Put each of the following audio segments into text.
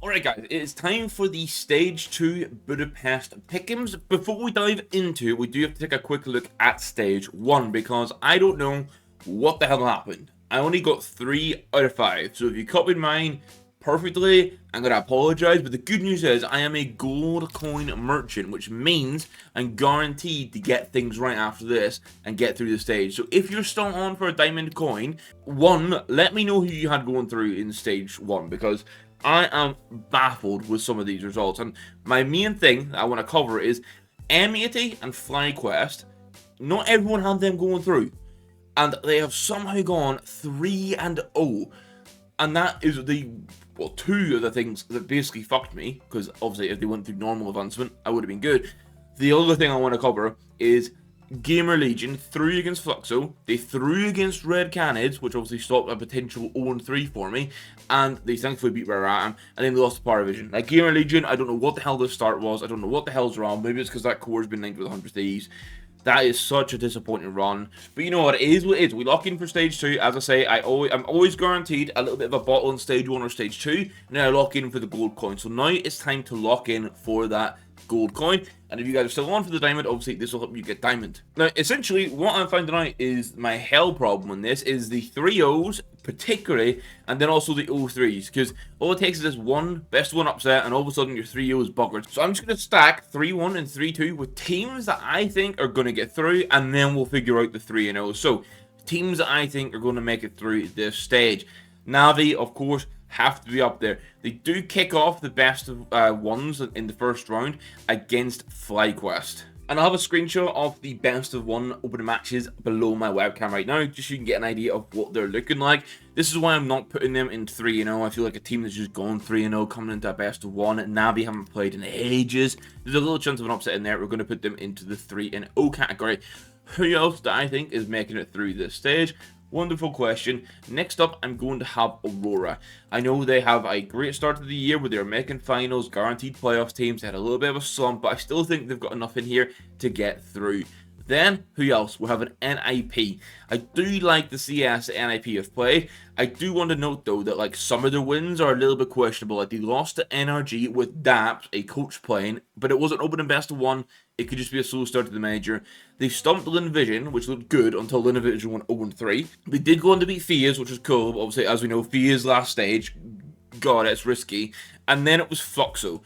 Alright guys, it is time for the Stage 2 Budapest Pick'ems. Before we dive into it, we do have to take a quick look at Stage 1 because I don't know what the hell happened. I only got 3 out of 5, so if you copied mine perfectly, I'm going to apologize, but the good news is I am a gold coin merchant, which means I'm guaranteed to get things right after this and get through the stage. So if you're still on for a diamond coin, let me know who you had going through in Stage 1 because I am baffled with some of these results, and my main thing that I want to cover is M80 and FlyQuest. Not everyone had them going through, and they have somehow gone 3-0, and that is two of the things that basically fucked me, because obviously if they went through normal advancement, I would have been good. The other thing I want to cover is Gamer Legion threw against Fluxo, they threw against Red Canids, which obviously stopped a potential 0-3 for me, and they thankfully beat Rare Atom, and then they lost to Power Vision. Like, Gamer Legion, I don't know what the hell the start was, I don't know what the hell's wrong, maybe it's because that core's been linked with 100 Thieves. That is such a disappointing run, but you know what, it is what it is. We lock in for Stage 2, as I say, I'm always guaranteed a little bit of a bottle in Stage 1 or Stage 2, and then I lock in for the gold coin. So now it's time to lock in for that gold coin, and if you guys are still on for the diamond, obviously this will help you get diamond. Now essentially what I'm finding out is my hell problem in this is the 3-0s particularly, and then also the 0-3s, because all it takes is this one best one upset and all of a sudden your 3-0 is buggered. So I'm just going to stack 3-1 and 3-2 with teams that I think are going to get through, and then we'll figure out the 3-0. So teams that I think are going to make it through this stage. Navi, of course, have to be up there. They do kick off the best of ones in the first round against FlyQuest. And I have a screenshot of the best of one opening matches below my webcam right now, just so you can get an idea of what they're looking like. This is why I'm not putting them in 3-0. I feel like a team that's just gone 3-0 coming into a best of one. Navi haven't played in ages. There's a little chance of an upset in there. We're going to put them into the 3-0 category. Who else do I think is making it through this stage? Wonderful question. Next up, I'm going to have Aurora. I know they have a great start to the year where they're making finals, guaranteed playoffs teams. They had a little bit of a slump, but I still think they've got enough in here to get through. Then, who else? We have an NIP. I do like the CS NIP have played. I do want to note, though, that like some of their wins are a little bit questionable. Like, they lost to NRG with Daps, a coach playing, but it wasn't opening best of one. It could just be a slow start to the major. They stumped Linavision, which looked good until Linavision went 0-3. They did go on to beat Fias, which was cool. Obviously, as we know, Fias last stage, God, it's risky. And then it was Fluxo,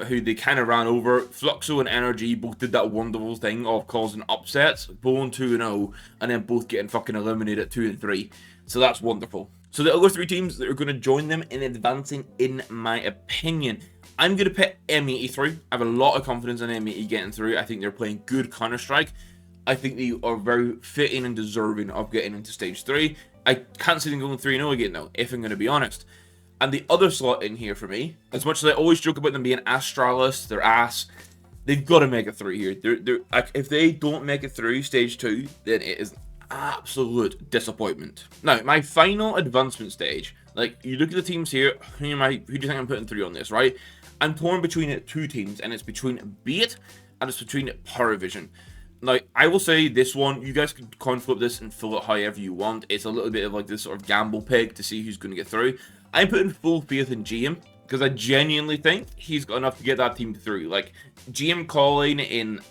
who they kind of ran over. Fluxo and NRG both did that wonderful thing of causing upsets, going 2-0, and then both getting fucking eliminated at 2-3. So that's wonderful. So the other 3 teams that are going to join them in advancing, in my opinion, I'm going to put M80 through. I have a lot of confidence in M80 getting through. I think they're playing good counterstrike. I think they are very fitting and deserving of getting into Stage 3. I can't see them going 3-0 again, though, if I'm going to be honest. And the other slot in here for me, as much as I always joke about them being Astralis, they're ass, they've got to make it through here. If they don't make it through Stage 2, then it is absolute disappointment. Now, my final advancement stage, like, you look at the teams here, who do you think I'm putting through on this, right? I'm torn between 2 teams, and it's between Beat and it's between Power Vision. Now, I will say this one, you guys can coin flip this and fill it however you want. It's a little bit of like this sort of gamble pick to see who's going to get through. I'm putting full faith in GM because I genuinely think he's got enough to get that team through. Like, GM calling in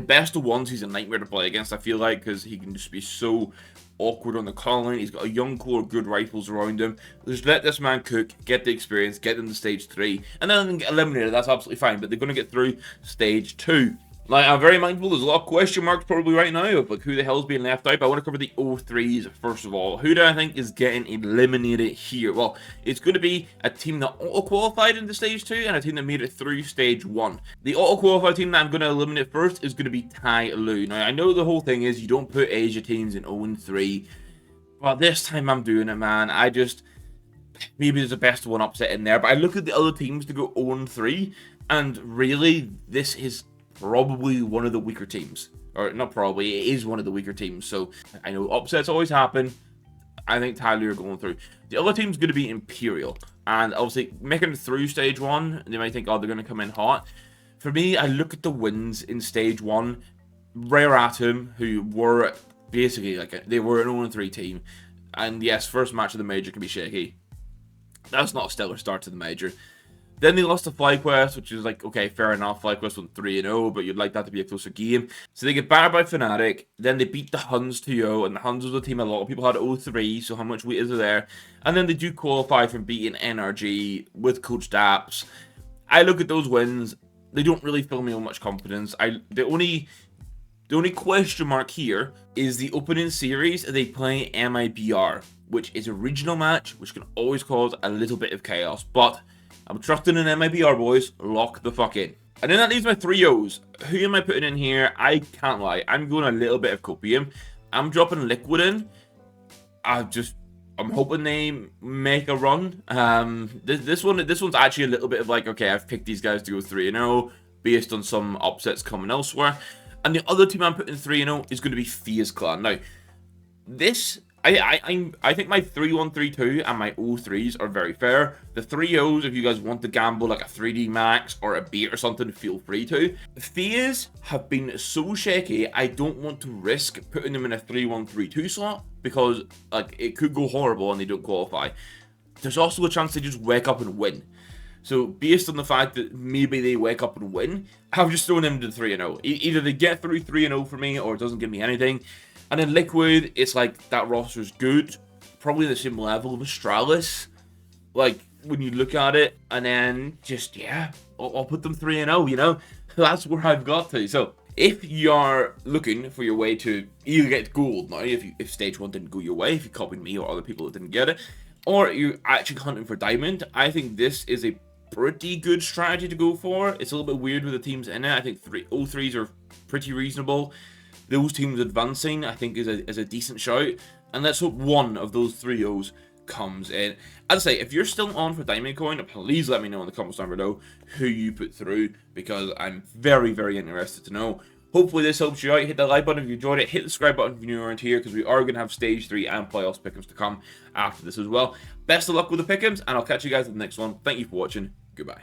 best of ones, he's a nightmare to play against, I feel like, because he can just be so awkward on the calling. He's got a young core of good rifles around him. Just let this man cook, get the experience, get them to Stage 3, and then get eliminated. That's absolutely fine, but they're going to get through Stage 2. Like, I'm very mindful, there's a lot of question marks probably right now of like who the hell's being left out, but I want to cover the 0-3s first of all. Who do I think is getting eliminated here? Well, it's going to be a team that auto-qualified into Stage 2 and a team that made it through Stage 1. The auto-qualified team that I'm going to eliminate first is going to be Tai Lu. Now, I know the whole thing is you don't put Asia teams in 0-3, but this time I'm doing it, man. Maybe there's a best one upset in there, but I look at the other teams to go 0-3, and really, this is probably one of the weaker teams. Or not probably, it is one of the weaker teams. So I know upsets always happen. I think Tyler are going through. The other team's going to be Imperial. And obviously making it through Stage 1, they might think, oh, they're going to come in hot. For me, I look at the wins in Stage 1. Rare Atom, who were basically like they were an 0-3 team. And yes, first match of the Major can be shaky. That's not a stellar start to the Major. Then they lost to FlyQuest, which is like, okay, fair enough. FlyQuest went 3-0, but you'd like that to be a closer game. So they get battered by Fnatic. Then they beat the Huns 2-0, and the Huns was a team a lot of people had 0-3, so how much weight is there? And then they do qualify from beating NRG with Coach Daps. I look at those wins, they don't really fill me with much confidence. The only question mark here is the opening series. They play MIBR, which is a regional match, which can always cause a little bit of chaos, but I'm trusting in MIBR, boys. Lock the fuck in. And then that leaves my 3-0s. Who am I putting in here? I can't lie. I'm going a little bit of copium. I'm dropping Liquid in. I'm hoping they make a run. This one's actually a little bit of like, okay, I've picked these guys to go 3-0 based on some upsets coming elsewhere. And the other team I'm putting 3-0 is going to be FaZe Clan. Now, this... I think my 3-1-3-2 and my 0-3s are very fair. The 3-0s, if you guys want to gamble like a 3D Max or a beat or something, feel free to. FaZe have been so shaky, I don't want to risk putting them in a 3-1-3-2 slot because like it could go horrible and they don't qualify. There's also a chance they just wake up and win. So based on the fact that maybe they wake up and win, I've just thrown them to 3-0. Either they get through 3-0 for me or it doesn't give me anything. And then Liquid, it's like, that roster's good. Probably the same level of Astralis. Like, when you look at it. And then, just, yeah, I'll put them 3-0, you know? That's where I've got to. So, if you're looking for your way to either get gold now, if stage 1 didn't go your way, if you copied me or other people that didn't get it, or you're actually hunting for diamond, I think this is a pretty good strategy to go for. It's a little bit weird with the teams in it. I think 0-3s are pretty reasonable. Those teams advancing, I think, is a decent shout. And let's hope one of those 3-0s comes in. As I say, if you're still on for Diamond Coin, please let me know in the comments down below who you put through, because I'm very, very interested to know. Hopefully this helps you out. Hit that like button if you enjoyed it. Hit the subscribe button if you're new around here, because we are going to have Stage 3 and Playoffs pick'ems to come after this as well. Best of luck with the pick'ems, and I'll catch you guys in the next one. Thank you for watching. Goodbye.